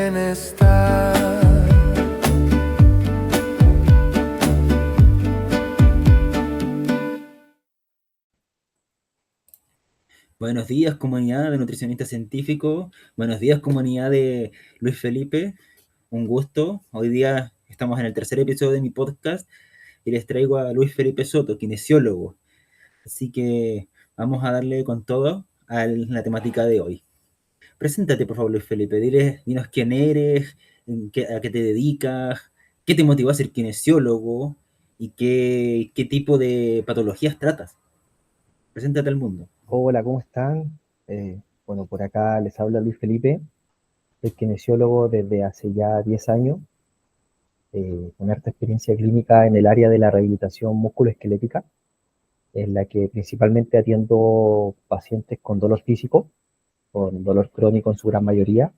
bienestar. Buenos días, comunidad de nutricionistas científicos. Buenos días, comunidad de Luis Felipe. Un gusto. Hoy día estamos en el tercer episodio de mi podcast y les traigo a Luis Felipe Soto, kinesiólogo. Así que vamos a darle con todo a la temática de hoy. Preséntate, por favor, Luis Felipe. Dinos quién eres, a qué te dedicas, qué te motivó a ser kinesiólogo y qué tipo de patologías tratas. Preséntate al mundo. Hola, ¿cómo están? Bueno, por acá les habla Luis Felipe, soy kinesiólogo desde hace ya 10 años, con harta experiencia clínica en el área de la rehabilitación musculoesquelética, en la que principalmente atiendo pacientes con dolor físico, con dolor crónico en su gran mayoría.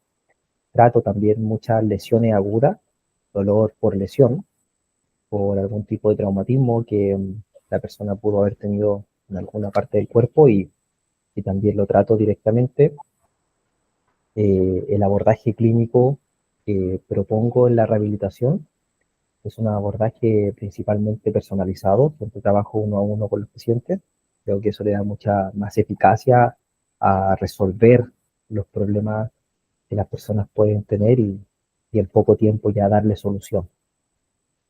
Trato también muchas lesiones agudas, dolor por lesión, por algún tipo de traumatismo que la persona pudo haber tenido en alguna parte del cuerpo y también lo trato directamente. El abordaje clínico que propongo en la rehabilitación es un abordaje principalmente personalizado, donde trabajo uno a uno con los pacientes. Creo que eso le da mucha más eficacia a resolver los problemas que las personas pueden tener y en poco tiempo ya darle solución.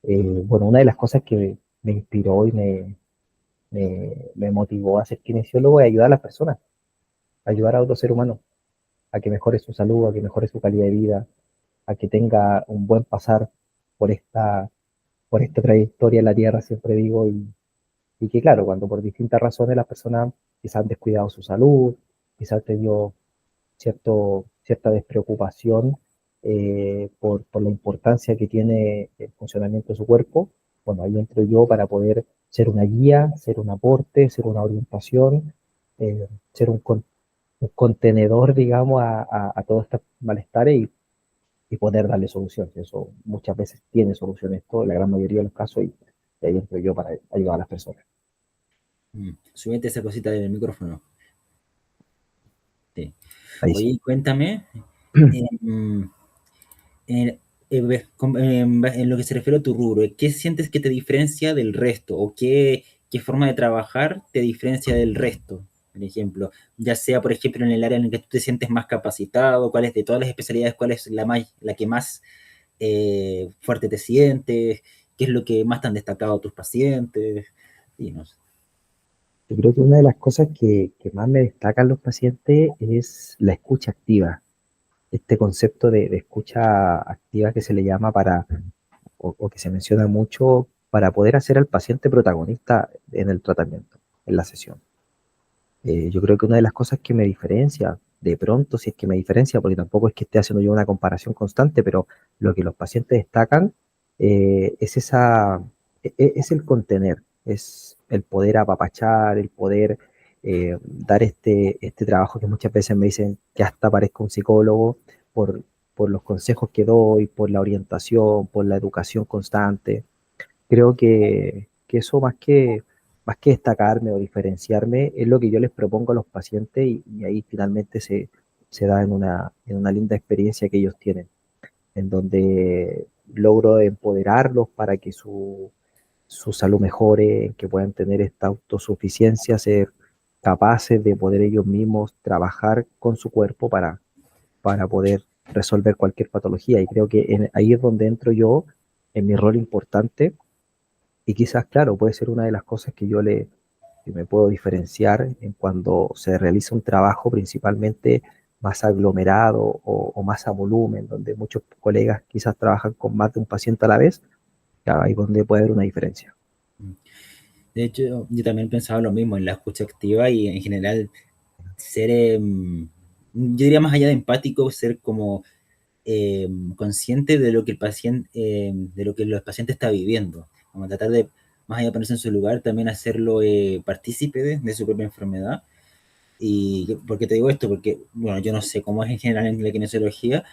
Bueno, una de las cosas que me inspiró y me motivó a ser kinesiólogo es ayudar a las personas, ayudar a otro ser humano a que mejore su salud, a que mejore su calidad de vida, a que tenga un buen pasar por por esta trayectoria en la Tierra, siempre digo, y que claro, cuando por distintas razones las personas quizás han descuidado su salud, quizás han tenido cierta despreocupación por la importancia que tiene el funcionamiento de su cuerpo, bueno, ahí entro yo para poder ser una guía, ser un aporte, ser una orientación, ser un contenedor, digamos, a todos estos malestares y poder darle soluciones. Eso muchas veces tiene soluciones, todo, en la gran mayoría de los casos, y ahí entro yo para ayudar a las personas. Súbete esa cosita del micrófono. Sí. Ahí sí. Oye, cuéntame, em, en lo que se refiere a tu rubro, ¿qué sientes que te diferencia del resto? ¿O qué forma de trabajar te diferencia del resto? Por ejemplo, ya sea, por ejemplo, en el área en el que tú te sientes más capacitado, ¿cuál es de todas las especialidades, cuál es la que más fuerte te sientes? ¿Qué es lo que más te han destacado tus pacientes? Dinos. Yo creo que una de las cosas que más me destacan los pacientes es la escucha activa. Este concepto de escucha activa que se le llama o que se menciona mucho para poder hacer al paciente protagonista en el tratamiento, en la sesión. Yo creo que una de las cosas que me diferencia, de pronto, si es que me diferencia, porque tampoco es que esté haciendo yo una comparación constante, pero lo que los pacientes destacan es es el contener, es el poder apapachar, el poder dar este trabajo que muchas veces me dicen que hasta parezco un psicólogo por, por los consejos que doy, por la orientación, por la educación constante. Creo que eso más que destacarme o diferenciarme es lo que yo les propongo a los pacientes y ahí finalmente se da en en una linda experiencia que ellos tienen, en donde logro empoderarlos para que su salud mejore, que puedan tener esta autosuficiencia, ser capaces de poder ellos mismos trabajar con su cuerpo para poder resolver cualquier patología. Y creo que ahí es donde entro yo en mi rol importante y quizás, claro, puede ser una de las cosas que me puedo diferenciar en cuando se realiza un trabajo principalmente más aglomerado o más a volumen, donde muchos colegas quizás trabajan con más de un paciente a la vez, claro, ahí es donde puede haber una diferencia. De hecho, yo también pensaba lo mismo en la escucha activa y en general ser, yo diría más allá de empático, ser como consciente de lo que el paciente, de lo que los pacientes está viviendo. Como tratar de, más allá de ponerse en su lugar, también hacerlo partícipe de su propia enfermedad. Y ¿por qué te digo esto? Porque, bueno, yo no sé cómo es en general en la kinesiología,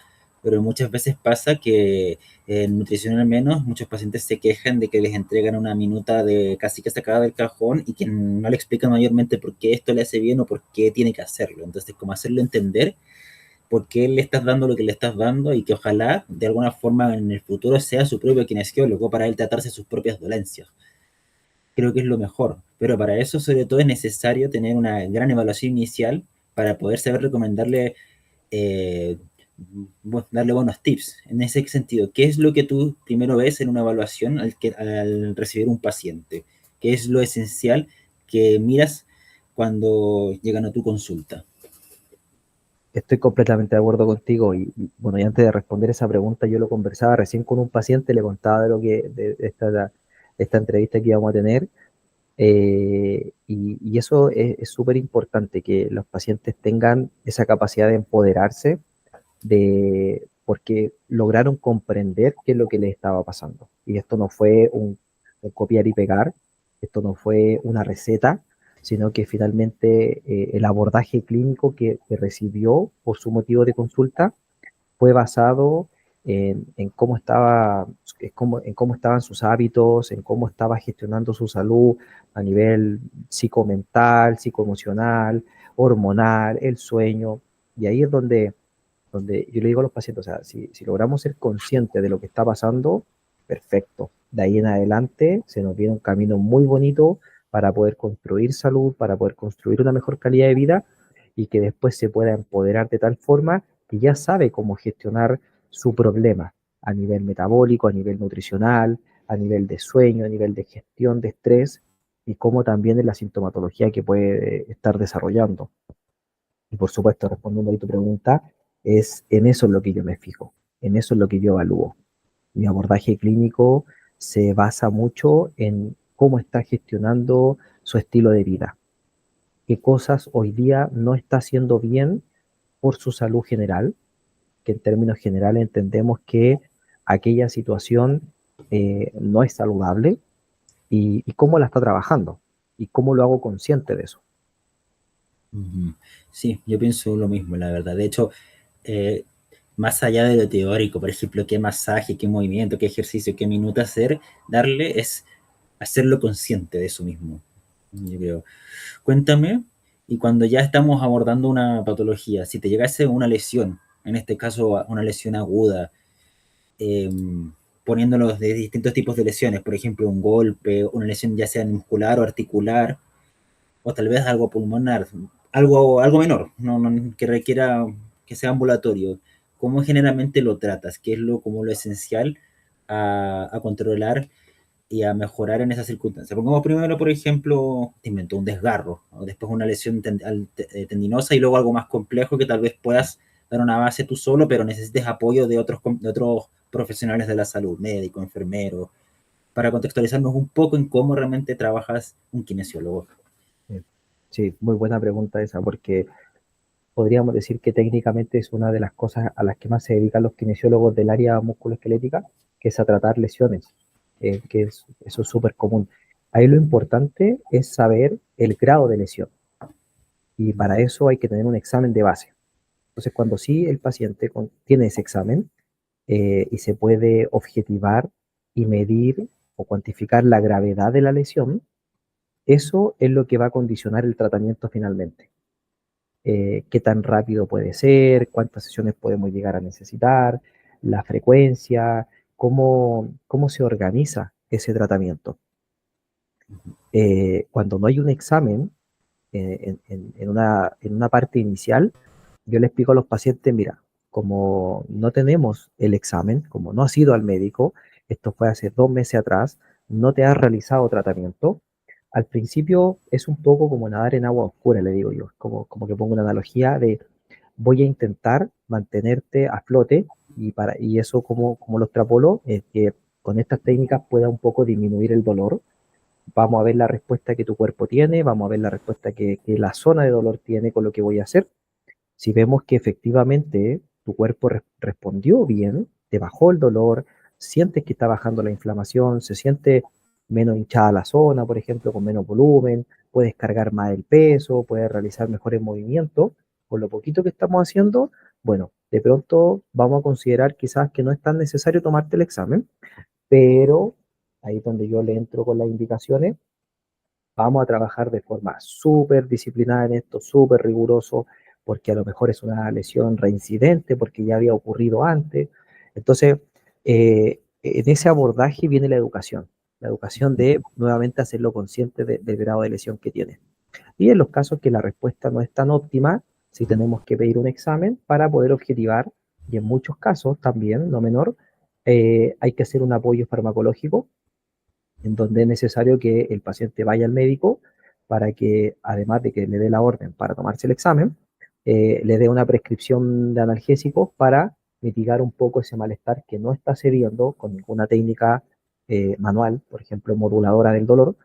pero muchas veces pasa que en nutrición al menos muchos pacientes se quejan de que les entregan una minuta de casi que sacada del cajón y que no le explican mayormente por qué esto le hace bien o por qué tiene que hacerlo. Entonces, como hacerlo entender por qué le estás dando lo que le estás dando y que ojalá de alguna forma en el futuro sea su propio kinesiólogo para él tratarse sus propias dolencias. Creo que es lo mejor, pero para eso sobre todo es necesario tener una gran evaluación inicial para poder saber recomendarle, eh, darle buenos tips. En ese sentido, ¿qué es lo que tú primero ves en una evaluación al recibir un paciente? ¿Qué es lo esencial que miras cuando llegan a tu consulta? Estoy completamente de acuerdo contigo bueno, y antes de responder esa pregunta, yo lo conversaba recién con un paciente, le contaba de lo que, de esta entrevista que íbamos a tener, y eso es súper importante, que los pacientes tengan esa capacidad de empoderarse, porque lograron comprender qué es lo que les estaba pasando. Y esto no fue un copiar y pegar, esto no fue una receta, sino que finalmente el abordaje clínico que recibió por su motivo de consulta fue basado en cómo estaba, en cómo estaban sus hábitos, en cómo estaba gestionando su salud a nivel psicomental, psicoemocional, hormonal, el sueño. Y ahí es donde yo le digo a los pacientes, o sea, si logramos ser conscientes de lo que está pasando, perfecto. De ahí en adelante se nos viene un camino muy bonito para poder construir salud, para poder construir una mejor calidad de vida y que después se pueda empoderar de tal forma que ya sabe cómo gestionar su problema a nivel metabólico, a nivel nutricional, a nivel de sueño, a nivel de gestión de estrés y cómo también en la sintomatología que puede estar desarrollando. Y por supuesto, respondiendo a tu pregunta, es en eso es lo que yo me fijo, en eso es lo que yo evalúo. Mi abordaje clínico se basa mucho en cómo está gestionando su estilo de vida, qué cosas hoy día no está haciendo bien por su salud general, que en términos generales entendemos que aquella situación no es saludable y cómo la está trabajando y cómo lo hago consciente de eso. Ujú. Sí, yo pienso lo mismo, la verdad. De hecho, eh, más allá de lo teórico, por ejemplo, qué masaje, qué movimiento, qué ejercicio, qué minuto hacer, darle es hacerlo consciente de eso mismo. Yo creo. Cuéntame, y cuando ya estamos abordando una patología, si te llegase una lesión, en este caso una lesión aguda, eh, poniéndolos de distintos tipos de lesiones, por ejemplo, un golpe, una lesión ya sea muscular o articular, o tal vez algo pulmonar, algo menor, que requiera que sea ambulatorio. ¿Cómo generalmente lo tratas? ¿Qué es como lo esencial a controlar y a mejorar en esas circunstancias? Pongamos primero, por ejemplo, te invento un desgarro, o después una lesión tendinosa y luego algo más complejo que tal vez puedas dar una base tú solo, pero necesites apoyo de otros profesionales de la salud, médico, enfermero, para contextualizarnos un poco en cómo realmente trabajas un kinesiólogo. Sí, sí, muy buena pregunta esa, porque podríamos decir que técnicamente es una de las cosas a las que más se dedican los kinesiólogos del área musculoesquelética, que es a tratar lesiones, eso es súper común. Ahí lo importante es saber el grado de lesión y para eso hay que tener un examen de base. Entonces, cuando sí el paciente tiene ese examen y se puede objetivar y medir o cuantificar la gravedad de la lesión, eso es lo que va a condicionar el tratamiento finalmente. Qué tan rápido puede ser, cuántas sesiones podemos llegar a necesitar, la frecuencia, cómo se organiza ese tratamiento. Cuando no hay un examen en una parte inicial, yo le explico a los pacientes, mira, como no tenemos el examen, como no has ido al médico, esto fue hace 2 meses atrás, no te has realizado tratamiento, al principio es un poco como nadar en agua oscura, le digo yo, como que pongo una analogía de voy a intentar mantenerte a flote y eso como lo extrapolo, es que con estas técnicas pueda un poco disminuir el dolor. Vamos a ver la respuesta que tu cuerpo tiene, vamos a ver la respuesta que la zona de dolor tiene con lo que voy a hacer. Si vemos que efectivamente tu cuerpo respondió bien, te bajó el dolor, sientes que está bajando la inflamación, se siente menos hinchada la zona, por ejemplo, con menos volumen, puedes cargar más el peso, puedes realizar mejores movimientos, con lo poquito que estamos haciendo, bueno, de pronto vamos a considerar quizás que no es tan necesario tomarte el examen, pero ahí es donde yo le entro con las indicaciones. Vamos a trabajar de forma súper disciplinada en esto, súper riguroso. porque a lo mejor es una lesión reincidente, porque ya había ocurrido antes. Entonces, en ese abordaje viene la educación de nuevamente hacerlo consciente del grado de lesión que tiene. Y en los casos que la respuesta no es tan óptima, sí tenemos que pedir un examen para poder objetivar, y en muchos casos también, no menor, hay que hacer un apoyo farmacológico en donde es necesario que el paciente vaya al médico para que, además de que le dé la orden para tomarse el examen, le dé una prescripción de analgésicos para mitigar un poco ese malestar que no está cediendo con ninguna técnica manual, por ejemplo, moduladora del dolor,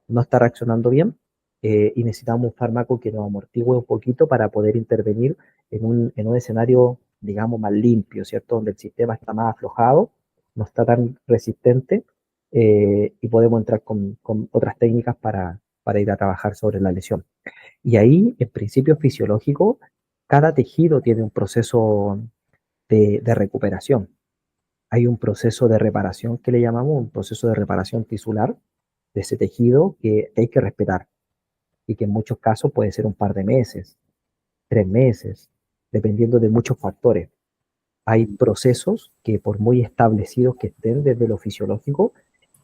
no está reaccionando bien, y necesitamos un fármaco que nos amortigue un poquito para poder intervenir en un escenario, digamos, más limpio, ¿cierto? Donde el sistema está más aflojado, no está tan resistente, y podemos entrar con otras técnicas para ir a trabajar sobre la lesión. Y ahí, en principio fisiológico, cada tejido tiene un proceso de recuperación. Hay un proceso de reparación que le llamamos, un proceso de reparación tisular de ese tejido que hay que respetar y que en muchos casos puede ser un par de meses, 3 meses, dependiendo de muchos factores. Hay procesos que por muy establecidos que estén desde lo fisiológico,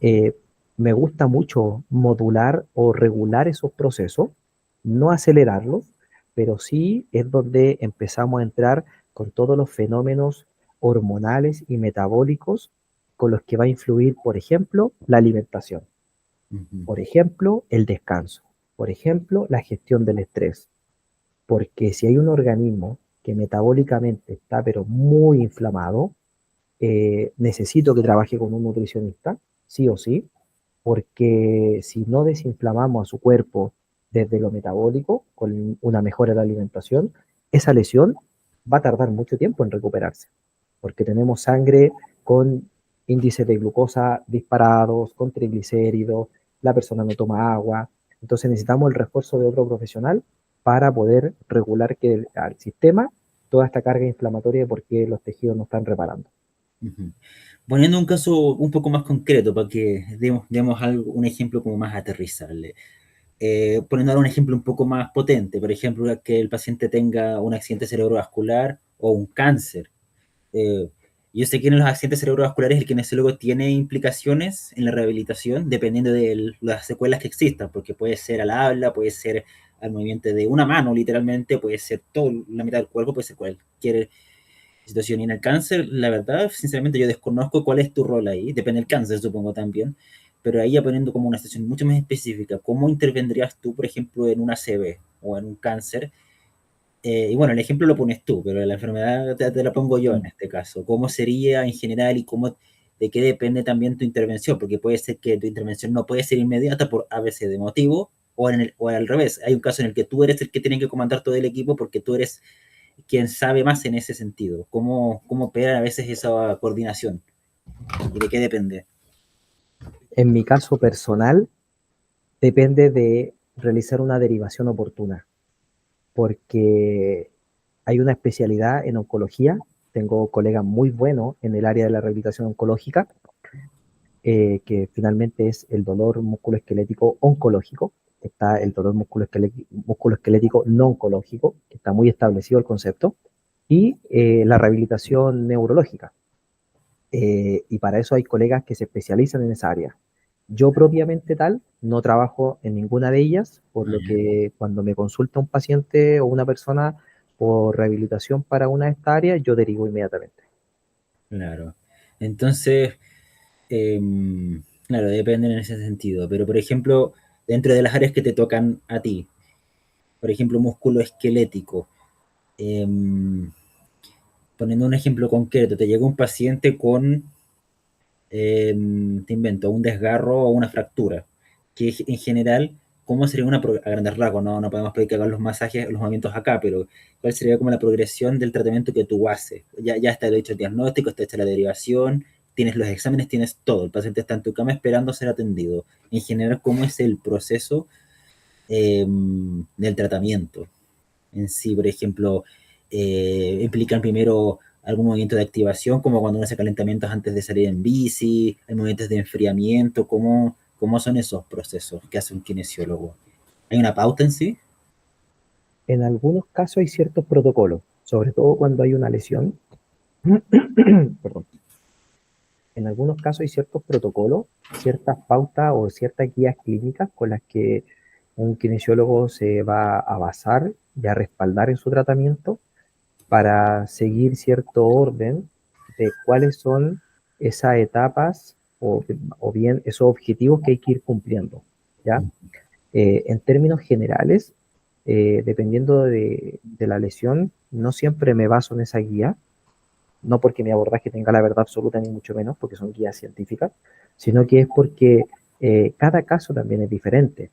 eh, me gusta mucho modular o regular esos procesos, no acelerarlos, pero sí es donde empezamos a entrar con todos los fenómenos hormonales y metabólicos con los que va a influir, por ejemplo, la alimentación, Ujú. por ejemplo, el descanso, por ejemplo, la gestión del estrés, porque si hay un organismo que metabólicamente está pero muy inflamado, necesito que trabaje con un nutricionista, sí o sí, porque si no desinflamamos a su cuerpo desde lo metabólico, con una mejora de la alimentación, esa lesión va a tardar mucho tiempo en recuperarse, porque tenemos sangre con índices de glucosa disparados, con triglicéridos, la persona no toma agua, entonces necesitamos el refuerzo de otro profesional para poder regular que al sistema toda esta carga inflamatoria porque los tejidos no están reparando. Ujú. Poniendo un caso un poco más concreto para que demos un ejemplo como más aterrizable. Poniendo ahora un ejemplo un poco más potente, por ejemplo, que el paciente tenga un accidente cerebrovascular o un cáncer. Eh, yo sé que en los accidentes cerebrovasculares el kinesiólogo tiene implicaciones en la rehabilitación dependiendo de las secuelas que existan, porque puede ser al habla, puede ser al movimiento de una mano, literalmente, puede ser toda la mitad del cuerpo, puede ser cualquier situación. Y en el cáncer, la verdad, sinceramente, yo desconozco cuál es tu rol ahí. Depende del cáncer, supongo también. Pero ahí ya poniendo como una situación mucho más específica, ¿cómo intervendrías tú, por ejemplo, en una ACV o en un cáncer? Y bueno, el ejemplo lo pones tú, pero la enfermedad te la pongo yo en este caso. ¿Cómo sería en general y cómo, de qué depende también tu intervención? Porque puede ser que tu intervención no puede ser inmediata por a veces de motivo, o al revés. Hay un caso en el que tú eres el que tiene que comandar todo el equipo porque tú eres quien sabe más en ese sentido. ¿Cómo opera a veces esa coordinación? ¿Y de qué depende? En mi caso personal, depende de realizar una derivación oportuna, porque hay una especialidad en oncología. Tengo colegas muy buenos en el área de la rehabilitación oncológica, que finalmente es el dolor musculoesquelético oncológico. Está el dolor musculoesquelético no oncológico, que está muy establecido el concepto, y la rehabilitación neurológica. Y para eso hay colegas que se especializan en esa área. Yo propiamente tal no trabajo en ninguna de ellas, por lo que cuando me consulta un paciente o una persona por rehabilitación para una de estas áreas, yo derivo inmediatamente. Claro. Entonces, eh, claro, depende en ese sentido. Pero, por ejemplo, dentro de las áreas que te tocan a ti, por ejemplo, músculo esquelético, eh, poniendo un ejemplo concreto, te llega un paciente con, te invento, un desgarro o una fractura, que en general, ¿cómo sería a grandes rasgos? No podemos pedir que hagan los masajes, los movimientos acá, pero ¿cuál sería como la progresión del tratamiento que tú haces? Ya está hecho el diagnóstico, está hecha la derivación, tienes los exámenes, tienes todo, el paciente está en tu cama esperando ser atendido. En general, ¿cómo es el proceso del tratamiento en sí? Por ejemplo, implican primero algún movimiento de activación, como cuando uno hace calentamientos antes de salir en bici, hay movimientos de enfriamiento, ¿cómo son esos procesos que hace un kinesiólogo? ¿Hay una pauta en sí? En algunos casos hay ciertos protocolos, sobre todo cuando hay una lesión. Perdón. En algunos casos hay ciertos protocolos, ciertas pautas o ciertas guías clínicas con las que un kinesiólogo se va a basar y a respaldar en su tratamiento para seguir cierto orden de cuáles son esas etapas o bien esos objetivos que hay que ir cumpliendo, ¿ya? En términos generales, dependiendo de la lesión, no siempre me baso en esa guía, no porque mi abordaje tenga la verdad absoluta, ni mucho menos, porque son guías científicas, sino que es porque cada caso también es diferente.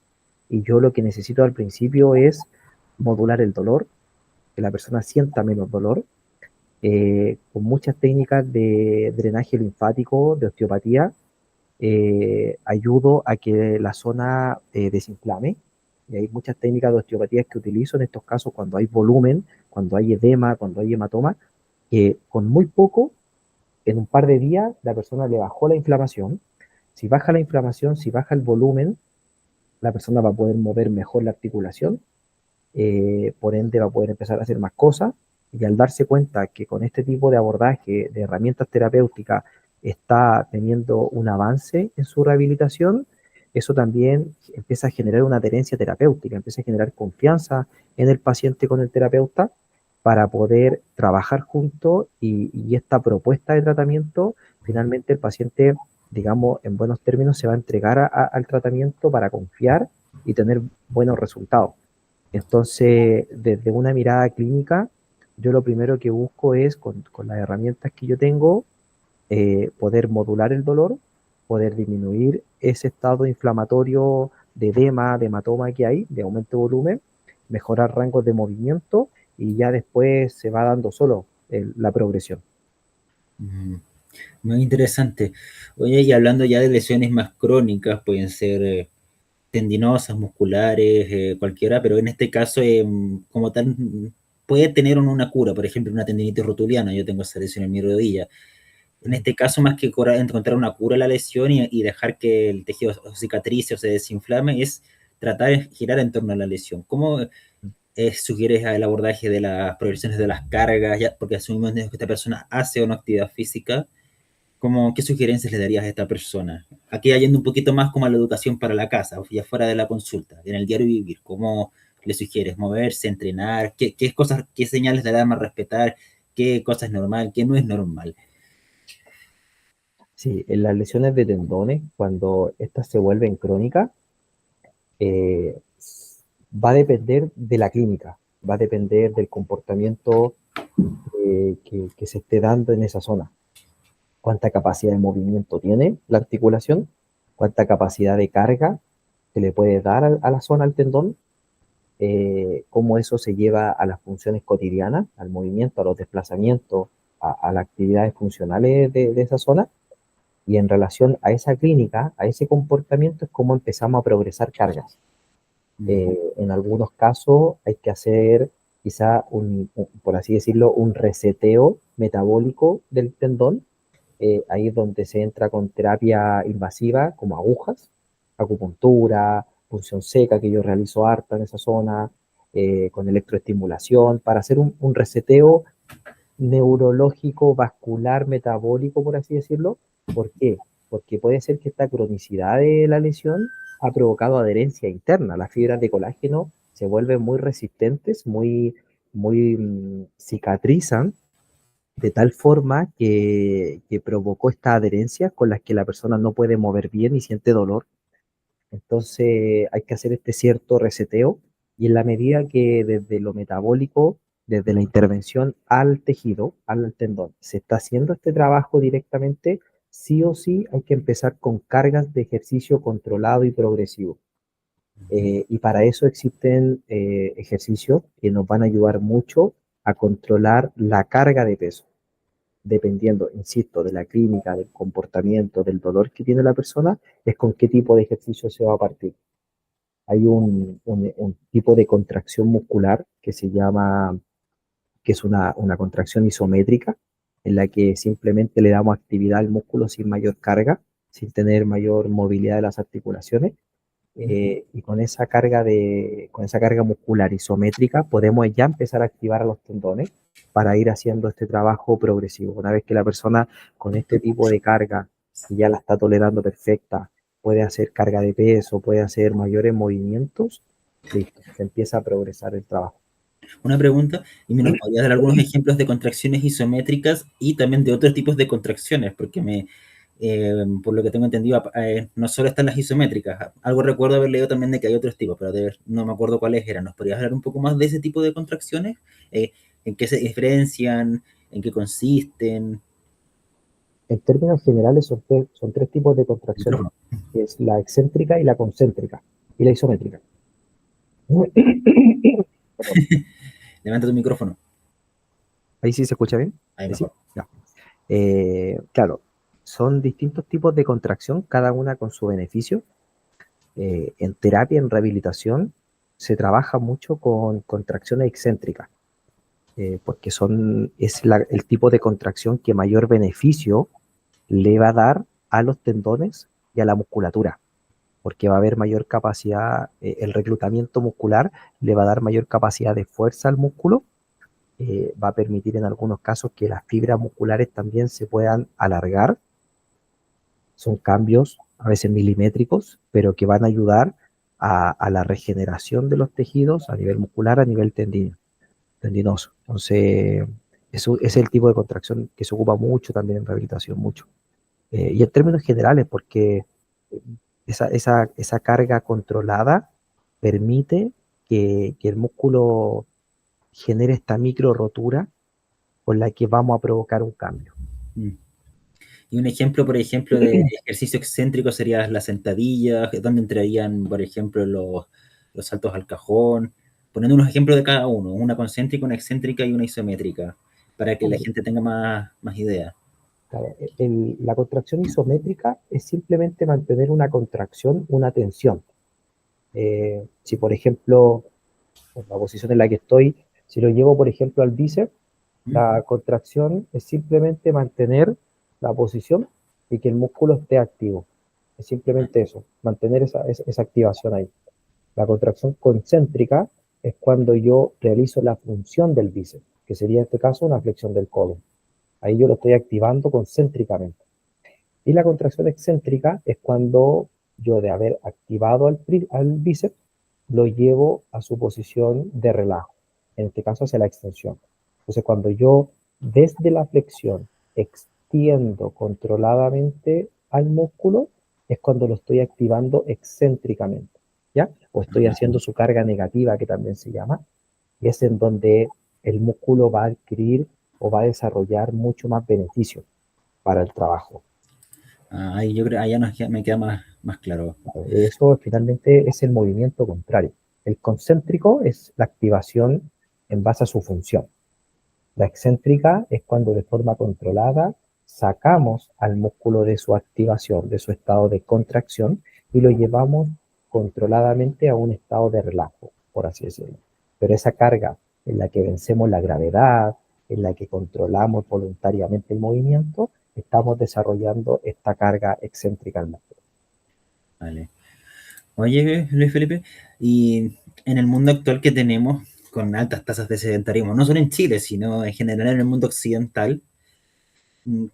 Y yo lo que necesito al principio es modular el dolor, que la persona sienta menos dolor, con muchas técnicas de drenaje linfático, de osteopatía, ayudo a que la zona desinflame. Y hay muchas técnicas de osteopatía que utilizo en estos casos cuando hay volumen, cuando hay edema, cuando hay hematoma, que con muy poco, en un par de días, la persona le bajó la inflamación. Si baja la inflamación, si baja el volumen, la persona va a poder mover mejor la articulación, por ende va a poder empezar a hacer más cosas y al darse cuenta que con este tipo de abordaje, de herramientas terapéuticas, está teniendo un avance en su rehabilitación, eso también empieza a generar una adherencia terapéutica, empieza a generar confianza en el paciente con el terapeuta para poder trabajar juntos y esta propuesta de tratamiento, finalmente el paciente, digamos, en buenos términos, se va a entregar al tratamiento para confiar y tener buenos resultados. Entonces, desde una mirada clínica, yo lo primero que busco es, con las herramientas que yo tengo, poder modular el dolor, poder disminuir ese estado inflamatorio de edema, de hematoma que hay, de aumento de volumen, mejorar rangos de movimiento y ya después se va dando solo la progresión. Mm, muy interesante. Oye, y hablando ya de lesiones más crónicas, pueden ser tendinosas, musculares, cualquiera, pero en este caso, como tal, puede tener una cura, por ejemplo, una tendinitis rotuliana, yo tengo esa lesión en mi rodilla. En este caso, más que encontrar una cura a la lesión y dejar que el tejido cicatrice o se desinflame, es tratar de girar en torno a la lesión. ¿Cómo sugieres el abordaje de las progresiones de las cargas? Ya, porque asumimos que esta persona hace o no actividad física. ¿Qué sugerencias le darías a esta persona? Aquí yendo un poquito más como a la educación para la casa, ya fuera de la consulta, en el diario vivir. ¿Cómo le sugieres moverse, entrenar? ¿Qué cosas, qué señales de alarma respetar? ¿Qué cosa es normal? ¿Qué no es normal? Sí, en las lesiones de tendones, cuando estas se vuelven crónicas, eh, va a depender de la clínica, va a depender del comportamiento que se esté dando en esa zona. Cuánta capacidad de movimiento tiene la articulación, cuánta capacidad de carga que le puede dar a la zona, al tendón, cómo eso se lleva a las funciones cotidianas, al movimiento, a los desplazamientos, a las actividades funcionales de esa zona. Y en relación a esa clínica, a ese comportamiento, es cómo empezamos a progresar cargas. En algunos casos hay que hacer quizá por así decirlo, un reseteo metabólico del tendón. Ahí es donde se entra con terapia invasiva como agujas, acupuntura, punción seca, que yo realizo harta en esa zona, con electroestimulación, para hacer un reseteo neurológico, vascular, metabólico, por así decirlo. ¿Por qué? Porque puede ser que esta cronicidad de la lesión ha provocado adherencia interna. Las fibras de colágeno se vuelven muy resistentes, muy cicatrizan, de tal forma que provocó esta adherencia con las que la persona no puede mover bien y siente dolor. Entonces hay que hacer este cierto reseteo y en la medida que desde lo metabólico, desde la intervención al tejido, al tendón, se está haciendo este trabajo directamente, sí o sí hay que empezar con cargas de ejercicio controlado y progresivo. Y para eso existen ejercicios que nos van a ayudar mucho a controlar la carga de peso, dependiendo, insisto, de la clínica, del comportamiento, del dolor que tiene la persona, es con qué tipo de ejercicio se va a partir. Hay un tipo de contracción muscular que se llama, que es una contracción isométrica, en la que simplemente le damos actividad al músculo sin mayor carga, sin tener mayor movilidad de las articulaciones. y con esa carga muscular isométrica podemos ya empezar a activar a los tendones para ir haciendo este trabajo progresivo. Una vez que la persona con este tipo de carga que ya la está tolerando perfecta, puede hacer carga de peso, puede hacer mayores movimientos, listo, se empieza a progresar el trabajo. Una pregunta, ¿y me nos podrías dar algunos ejemplos de contracciones isométricas y también de otros tipos de contracciones? Porque por lo que tengo entendido, no solo están las isométricas, algo recuerdo haber leído también de que hay otros tipos, pero no me acuerdo cuáles eran. ¿Nos podrías hablar un poco más de ese tipo de contracciones? ¿En qué se diferencian? ¿En qué consisten? En términos generales son tres tipos de contracciones, Micrófono. que es la excéntrica y la concéntrica y la isométrica. Perdón. Levanta tu micrófono. Ahí sí se escucha bien. Ahí ¿Ahí sí? mejor. Ya. Claro, son distintos tipos de contracción, cada una con su beneficio. En terapia, en rehabilitación, se trabaja mucho con contracciones excéntricas, porque es el tipo de contracción que mayor beneficio le va a dar a los tendones y a la musculatura, porque va a haber mayor capacidad, el reclutamiento muscular le va a dar mayor capacidad de fuerza al músculo, va a permitir en algunos casos que las fibras musculares también se puedan alargar. Son cambios a veces milimétricos, pero que van a ayudar a la regeneración de los tejidos a nivel muscular, a nivel tendinoso. Entonces, eso es el tipo de contracción que se ocupa mucho también en rehabilitación, mucho. Y en términos generales, porque esa carga controlada permite que el músculo genere esta micro rotura con la que vamos a provocar un cambio. Mm. Y un ejemplo, por ejemplo, de ejercicio excéntrico sería las sentadillas, donde entrarían, por ejemplo, los saltos al cajón, poniendo unos ejemplos de cada uno, una concéntrica, una excéntrica y una isométrica, para que la gente tenga más idea. Claro, la contracción isométrica es simplemente mantener una contracción, una tensión. Si, por ejemplo, en la posición en la que estoy, si lo llevo, por ejemplo, al bíceps, ¿Mm? la contracción es simplemente mantener la posición y que el músculo esté activo. Es simplemente eso, mantener esa activación ahí. La contracción concéntrica es cuando yo realizo la función del bíceps, que sería en este caso una flexión del codo. Ahí yo lo estoy activando concéntricamente. Y la contracción excéntrica es cuando yo de haber activado al bíceps, lo llevo a su posición de relajo, en este caso hacia la extensión. Entonces cuando yo desde la flexión extiendo controladamente al músculo, es cuando lo estoy activando excéntricamente, ¿ya? O estoy haciendo su carga negativa, que también se llama, y es en donde el músculo va a adquirir o va a desarrollar mucho más beneficio para el trabajo. Ahí yo creo, allá me queda más claro. Eso finalmente es el movimiento contrario. El concéntrico es la activación en base a su función. La excéntrica es cuando de forma controlada sacamos al músculo de su activación, de su estado de contracción, y lo llevamos controladamente a un estado de relajo, por así decirlo. Pero esa carga en la que vencemos la gravedad, en la que controlamos voluntariamente el movimiento, estamos desarrollando esta carga excéntrica al músculo. Vale. Oye, Luis Felipe, y en el mundo actual que tenemos, con altas tasas de sedentarismo, no solo en Chile, sino en general en el mundo occidental,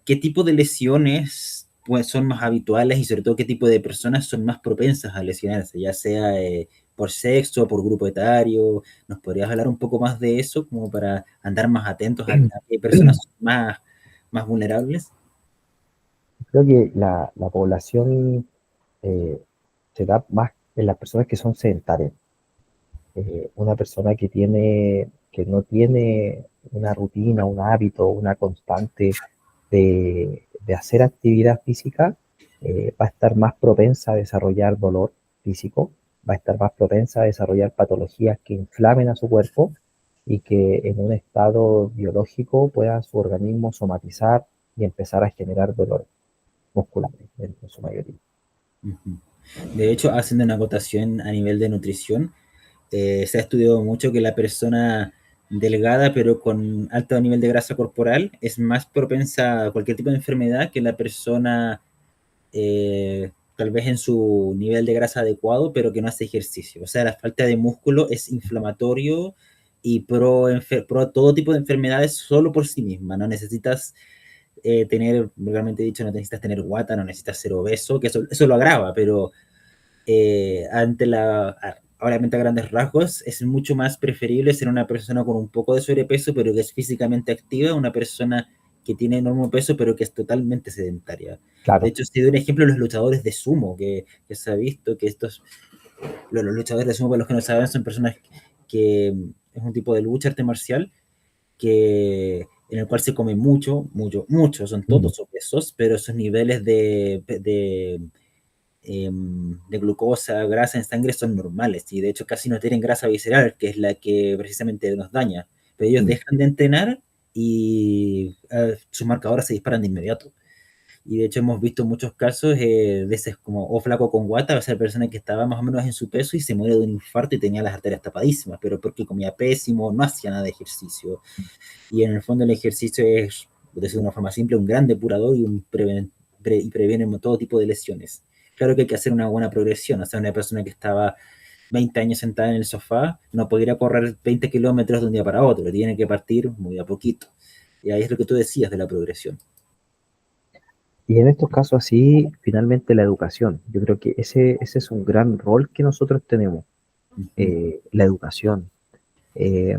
¿qué tipo de lesiones pues, son más habituales y sobre todo qué tipo de personas son más propensas a lesionarse, ya sea por sexo, por grupo etario? ¿Nos podrías hablar un poco más de eso como para andar más atentos a qué personas son más vulnerables? Creo que la población se da más en las personas que son sedentarias. Una persona que no tiene una rutina, un hábito, una constante de hacer actividad física, va a estar más propensa a desarrollar dolor físico, va a estar más propensa a desarrollar patologías que inflamen a su cuerpo y que en un estado biológico pueda su organismo somatizar y empezar a generar dolores musculares en su mayoría. Ujú. De hecho, haciendo una acotación a nivel de nutrición, se ha estudiado mucho que la persona delgada pero con alto nivel de grasa corporal es más propensa a cualquier tipo de enfermedad que la persona tal vez en su nivel de grasa adecuado, pero que no hace ejercicio. O sea, la falta de músculo es inflamatorio y pro todo tipo de enfermedades solo por sí misma. No necesitas tener, vulgarmente dicho, no necesitas tener guata, no necesitas ser obeso, que eso lo agrava, pero ante obviamente a grandes rasgos, es mucho más preferible ser una persona con un poco de sobrepeso, pero que es físicamente activa, una persona que tiene enorme peso, pero que es totalmente sedentaria. De Claro, hecho, si doy un ejemplo, los luchadores de sumo, que se ha visto que los luchadores de sumo, para los que no saben, son personas que es un tipo de lucha, arte marcial, en el cual se come mucho, mucho, mucho, son mm, todos obesos, pero esos niveles de glucosa, grasa en sangre son normales y de hecho casi no tienen grasa visceral, que es la que precisamente nos daña. Pero ellos mm. dejan de entrenar y sus marcadores se disparan de inmediato. Y de hecho hemos visto muchos casos de ese como o flaco con guata, o sea, persona que estaba más o menos en su peso y se muere de un infarto y tenía las arterias tapadísimas, pero porque comía pésimo, no hacía nada de ejercicio. Y en el fondo el ejercicio es, de decir de una forma simple, un gran depurador y, y previene todo tipo de lesiones. Claro que hay que hacer una buena progresión, o sea, una persona que estaba 20 años sentada en el sofá no podría correr 20 kilómetros de un día para otro, tiene que partir muy a poquito. Y ahí es lo que tú decías de la progresión. Y en estos casos así, finalmente la educación. Yo creo que ese es un gran rol que nosotros tenemos, Uh -huh. la educación, eh,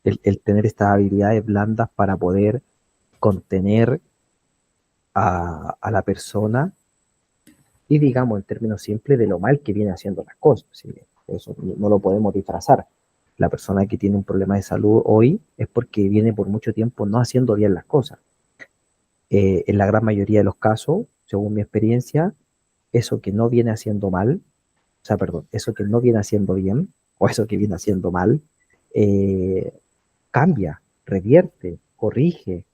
el tener estas habilidades blandas para poder contener a la persona y digamos en términos simples de lo mal que viene haciendo las cosas. ¿Sí? Eso no lo podemos disfrazar. La persona que tiene un problema de salud hoy es porque viene por mucho tiempo no haciendo bien las cosas. En la gran mayoría de los casos, según mi experiencia, eso que no viene haciendo mal, o sea, perdón, eso que no viene haciendo bien, o eso que viene haciendo mal, eh, cambia, revierte, corrige.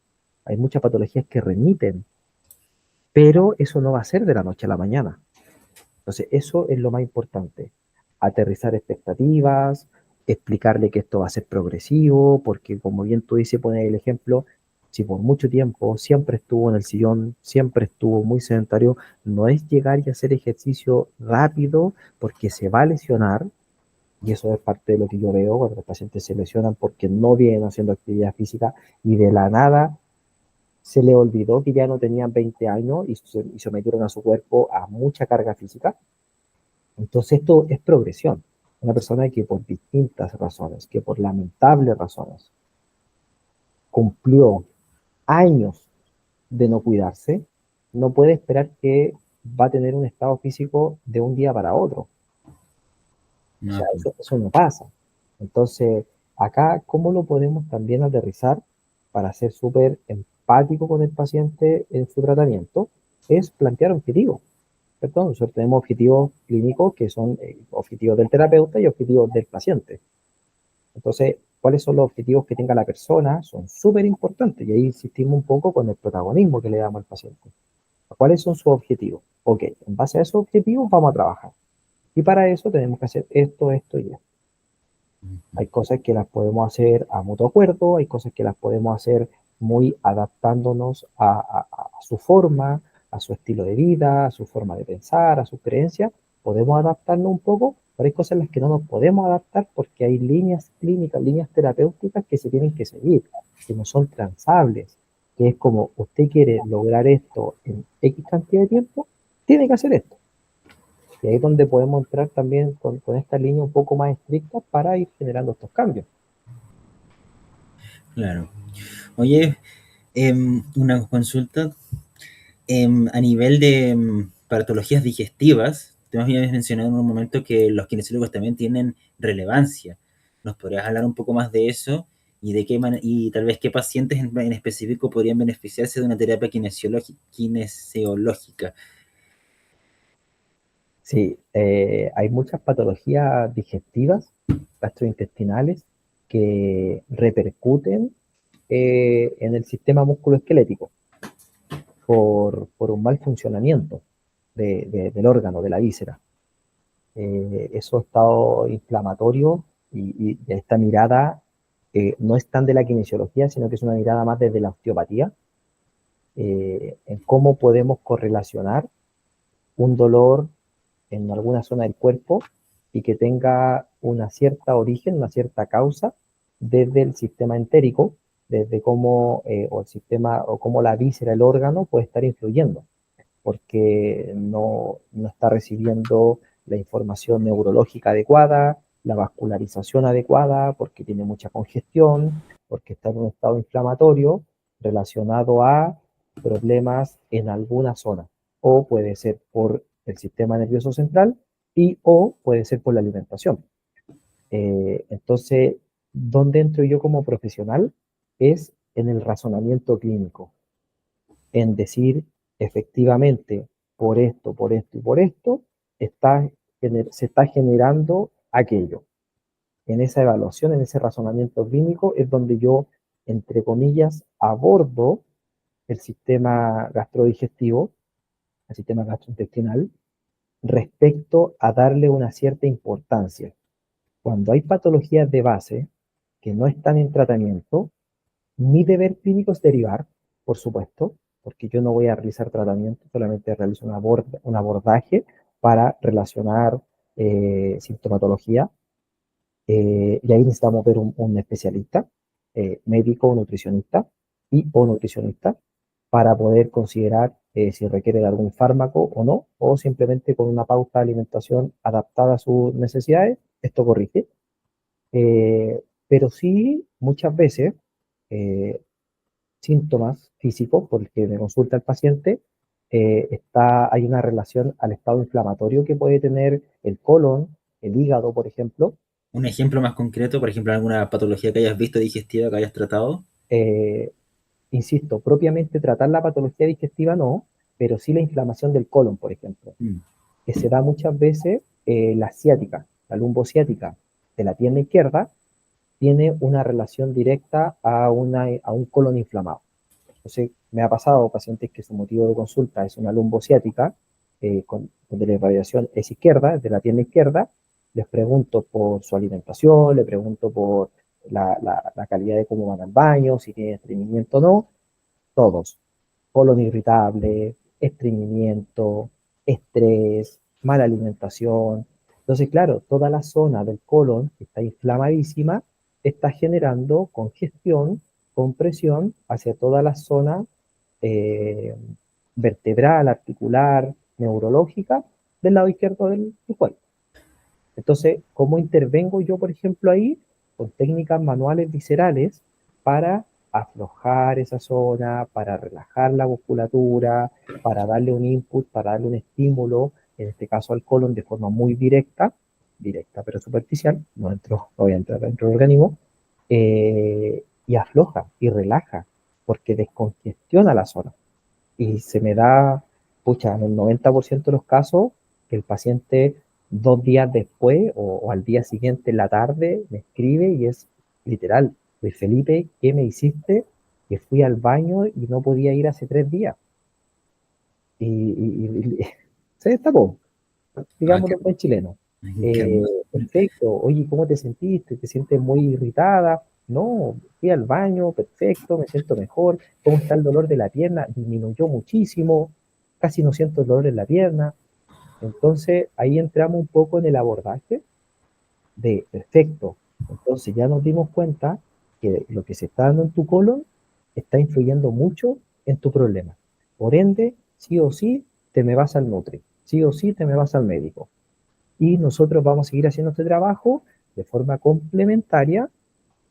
Hay muchas patologías que remiten, pero eso no va a ser de la noche a la mañana. Entonces, eso es lo más importante. Aterrizar expectativas, explicarle que esto va a ser progresivo, porque como bien tú dices, poner el ejemplo, si por mucho tiempo siempre estuvo en el sillón, siempre estuvo muy sedentario, no es llegar y hacer ejercicio rápido porque se va a lesionar, y eso es parte de lo que yo veo cuando los pacientes se lesionan porque no vienen haciendo actividad física y de la nada se le olvidó que ya no tenían 20 años y sometieron a su cuerpo a mucha carga física. Entonces esto es progresión. Una persona que por distintas razones, que por lamentables razones, cumplió años de no cuidarse, no puede esperar que va a tener un estado físico de un día para otro. O sea, No, eso no pasa. Entonces, acá, ¿cómo lo podemos también aterrizar para ser súper empático con el paciente en su tratamiento? Es plantear objetivos. ¿Cierto? Nosotros tenemos objetivos clínicos que son objetivos del terapeuta y objetivos del paciente. Entonces, ¿cuáles son los objetivos que tenga la persona? Son súper importantes y ahí insistimos un poco con el protagonismo que le damos al paciente. ¿Cuáles son sus objetivos? Ok, en base a esos objetivos vamos a trabajar. Y para eso tenemos que hacer esto, esto y esto. Hay cosas que las podemos hacer a mutuo acuerdo, hay cosas que las podemos hacer muy adaptándonos a su forma, a su estilo de vida, a su forma de pensar, a sus creencias. Podemos adaptarnos un poco, pero hay cosas en las que no nos podemos adaptar porque hay líneas clínicas, líneas terapéuticas que se tienen que seguir, que no son transables, que es como usted quiere lograr esto en X cantidad de tiempo, tiene que hacer esto. Y ahí es donde podemos entrar también con esta línea un poco más estricta para ir generando estos cambios. claro. Oye, una consulta. A nivel de patologías digestivas, tú me habías mencionado en un momento que los kinesiólogos también tienen relevancia. ¿Nos podrías hablar un poco más de eso y de y tal vez qué pacientes en específico podrían beneficiarse de una terapia kinesiológica? Sí, hay muchas patologías digestivas, gastrointestinales, que repercuten en el sistema musculoesquelético por un mal funcionamiento del órgano, de la víscera. Esos estados inflamatorios y esta mirada no es tan de la kinesiología, sino que es una mirada más desde la osteopatía, en cómo podemos correlacionar un dolor en alguna zona del cuerpo y que tenga una cierta origen, una cierta causa desde el sistema entérico, desde cómo, o el sistema, o cómo la víscera, el órgano puede estar influyendo, porque no está recibiendo la información neurológica adecuada, la vascularización adecuada, porque tiene mucha congestión, porque está en un estado inflamatorio relacionado a problemas en alguna zona. O puede ser por el sistema nervioso central y o puede ser por la alimentación. Entonces, ¿dónde entro yo como profesional? Es en el razonamiento clínico, en decir efectivamente por esto y por esto, está, se está generando aquello. En esa evaluación, en ese razonamiento clínico, es donde yo, entre comillas, abordo el sistema gastrodigestivo, el sistema gastrointestinal, respecto a darle una cierta importancia. Cuando hay patologías de base que no están en tratamiento, mi deber clínico es derivar, por supuesto, porque yo no voy a realizar tratamiento, solamente realizo un abordaje para relacionar sintomatología. Y ahí necesitamos ver un especialista, médico o nutricionista y o nutricionista, para poder considerar si requiere de algún fármaco o no, o simplemente con una pauta de alimentación adaptada a sus necesidades, esto corrige. Pero sí, muchas veces, eh, síntomas físicos, porque me consulta el paciente, hay una relación al estado inflamatorio que puede tener el colon, el hígado, por ejemplo. Un ejemplo más concreto, por ejemplo, alguna patología que hayas visto digestiva que hayas tratado. Eh, Insisto, propiamente tratar la patología digestiva no, pero sí la inflamación del colon, por ejemplo, Mm. que se da muchas veces la ciática, la lumbociática de la pierna izquierda, tiene una relación directa a un colon inflamado. Entonces, me ha pasado pacientes que su motivo de consulta es una lumbociática, donde la irradiación es izquierda, es de la pierna izquierda. Les pregunto por su alimentación, le pregunto por la calidad de cómo van al baño, si tienen estreñimiento o no. Todos. Colon irritable, estreñimiento, estrés, mala alimentación. Entonces, claro, toda la zona del colon que está inflamadísima está generando congestión, compresión hacia toda la zona eh, vertebral, articular, neurológica del lado izquierdo del cuerpo. Entonces, ¿cómo intervengo yo, por ejemplo, ahí? Con técnicas manuales viscerales para aflojar esa zona, para relajar la musculatura, para darle un input, para darle un estímulo, en este caso al colon, de forma muy directa, directa pero superficial, no voy a entrar dentro del organismo, y afloja y relaja, porque descongestiona la zona. Y se me da, pucha, en el 90% de los casos, que el paciente 2 días después o al día siguiente en la tarde me escribe y es literal, Luis Felipe, ¿qué me hiciste? Que fui al baño y no podía ir hace 3 días. Y se destapó, Ah, digamos, buen chileno. qué Eh, hermoso. Perfecto, oye, ¿cómo te sentiste? ¿Te sientes muy irritada? No, fui al baño, perfecto, me siento mejor. ¿Cómo está el dolor de la pierna? Disminuyó muchísimo, casi no siento el dolor en la pierna. Entonces ahí entramos un poco en el abordaje de, perfecto, entonces ya nos dimos cuenta que lo que se está dando en tu colon está influyendo mucho en tu problema. Por ende, sí o sí, te me vas al Nutri, sí o sí, te me vas al médico. Y nosotros vamos a seguir haciendo este trabajo de forma complementaria,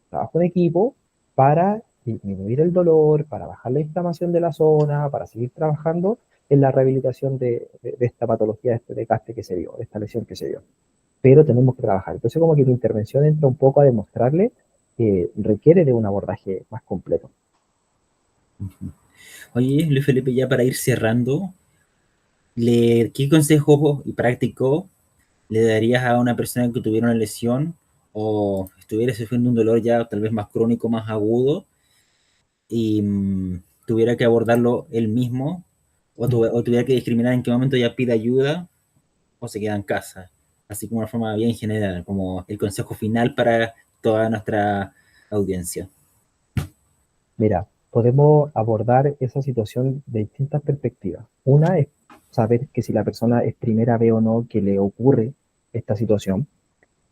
trabajo en equipo, para disminuir el dolor, para bajar la inflamación de la zona, para seguir trabajando en la rehabilitación de esta patología, de este desgaste que se dio, de esta lesión que se dio. Pero tenemos que trabajar. Entonces, como que mi intervención entra un poco a demostrarle que requiere de un abordaje más completo. Oye, Luis Felipe, ya para ir cerrando, ¿qué consejo y práctico le darías a una persona que tuviera una lesión o estuviera sufriendo un dolor ya tal vez más crónico, más agudo y tuviera que abordarlo él mismo o tuviera que discriminar en qué momento ya pide ayuda o se queda en casa? Así como una forma bien general, como el consejo final para toda nuestra audiencia. Mira, podemos abordar esa situación de distintas perspectivas. Una es saber que si la persona es primera vez o no que le ocurre esta situación,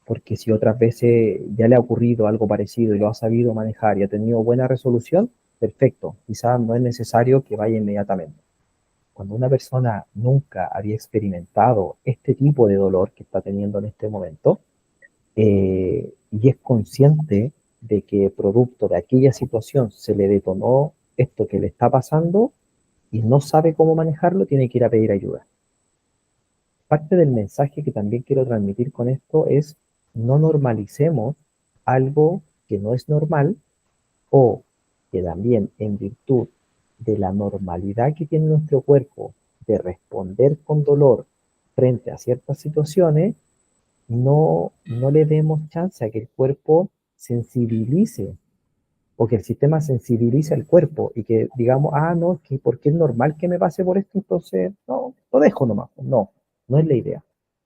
porque si otras veces ya le ha ocurrido algo parecido y lo ha sabido manejar y ha tenido buena resolución, perfecto, quizás no es necesario que vaya inmediatamente. Cuando una persona nunca había experimentado este tipo de dolor que está teniendo en este momento, y es consciente de que producto de aquella situación se le detonó esto que le está pasando y no sabe cómo manejarlo, tiene que ir a pedir ayuda. Parte del mensaje que también quiero transmitir con esto es no normalicemos algo que no es normal o que también en virtud de la normalidad que tiene nuestro cuerpo de responder con dolor frente a ciertas situaciones, no le demos chance a que el cuerpo sensibilice o que el sistema sensibilice al cuerpo y que digamos, no, es que porque es normal que me pase por esto, entonces no, lo dejo nomás. No, no es la idea.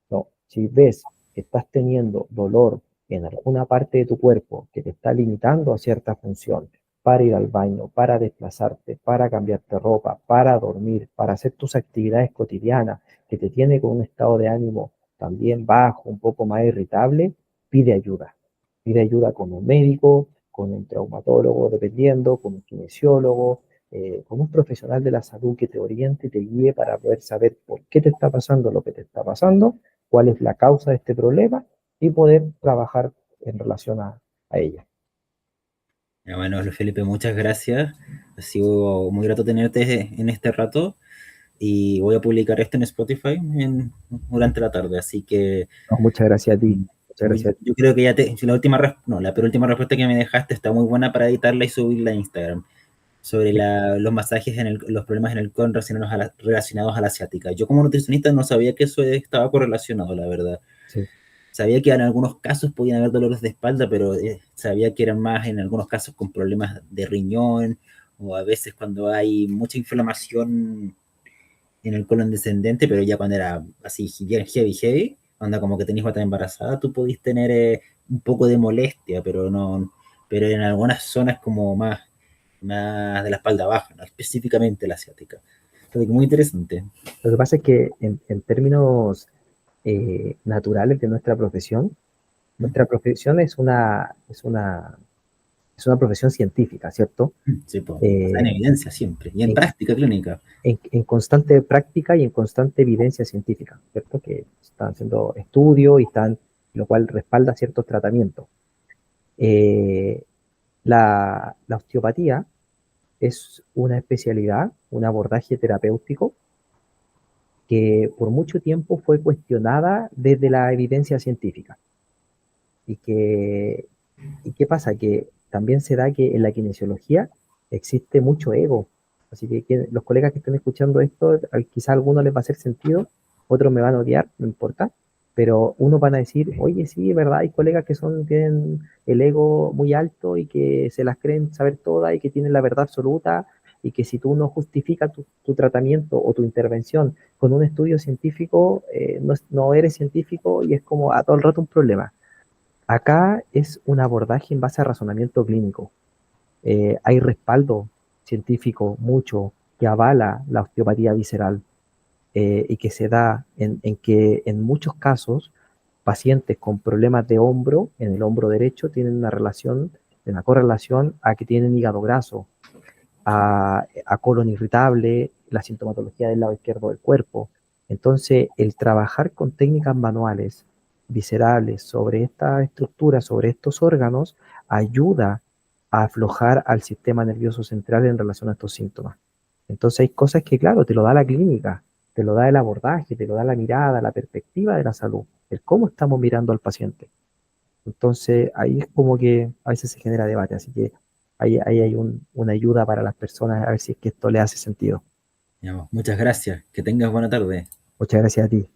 No, si ves que estás teniendo dolor en alguna parte de tu cuerpo que te está limitando a cierta función, para ir al baño, para desplazarte, para cambiarte ropa, para dormir, para hacer tus actividades cotidianas, que te tiene con un estado de ánimo también bajo, un poco más irritable, pide ayuda. Pide ayuda con un médico, con un traumatólogo, dependiendo, con un kinesiólogo, con un profesional de la salud que te oriente y te guíe para poder saber por qué te está pasando lo que te está pasando, cuál es la causa de este problema y poder trabajar en relación a ella. Ya, bueno, Felipe, muchas gracias. Ha sido muy grato tenerte en este rato y voy a publicar esto en Spotify durante la tarde, así que No, muchas gracias a ti. Muchas gracias a ti. yo creo que ya la penúltima respuesta que me dejaste está muy buena para editarla y subirla a Instagram sobre los masajes los problemas en el colon relacionados a la asiática. Yo como nutricionista no sabía que eso estaba correlacionado, la verdad. Sí. Sabía que en algunos casos podían haber dolores de espalda, pero sabía que eran más en algunos casos con problemas de riñón o a veces cuando hay mucha inflamación en el colon descendente, pero ya cuando era así bien heavy, anda como que tenías guata embarazada, tú podís tener un poco de molestia, pero no, pero en algunas zonas como más de la espalda baja, ¿no? Específicamente la asiática. Entonces, muy interesante. Lo que pasa es que en términos naturales de nuestra profesión es una profesión científica, ¿cierto? Sí, pues, en Eh, evidencia siempre, y en en, práctica clínica. en constante práctica y en constante evidencia científica, ¿cierto? Que están haciendo estudios y lo cual respalda ciertos tratamientos. Eh, la osteopatía es una especialidad, un abordaje terapéutico que por mucho tiempo fue cuestionada desde la evidencia científica. Y ¿y qué pasa? Que también se da que en la kinesiología existe mucho ego. Así que los colegas que estén escuchando esto, quizá a algunos les va a hacer sentido, otros me van a odiar, no importa, pero unos van a decir, oye, sí, es verdad, hay colegas que tienen el ego muy alto y que se las creen saber todas y que tienen la verdad absoluta y que si tú no justificas tu tratamiento o tu intervención con un estudio científico, no eres científico y es como a todo el rato un problema. Acá es un abordaje en base a razonamiento clínico. Hay respaldo científico mucho que avala la osteopatía visceral y que se da en que en muchos casos pacientes con problemas de hombro, en el hombro derecho, tienen una correlación a que tienen hígado graso, a colon irritable, la sintomatología del lado izquierdo del cuerpo. Entonces, el trabajar con técnicas manuales, viscerales, sobre esta estructura, sobre estos órganos, ayuda a aflojar al sistema nervioso central en relación a estos síntomas. Entonces, hay cosas que, claro, te lo da la clínica, te lo da el abordaje, te lo da la mirada, la perspectiva de la salud, el cómo estamos mirando al paciente. Entonces, ahí es como que a veces se genera debate, así que ahí hay una ayuda para las personas a ver si es que esto le hace sentido. Ya, muchas gracias. Que tengas buena tarde. Muchas gracias a ti.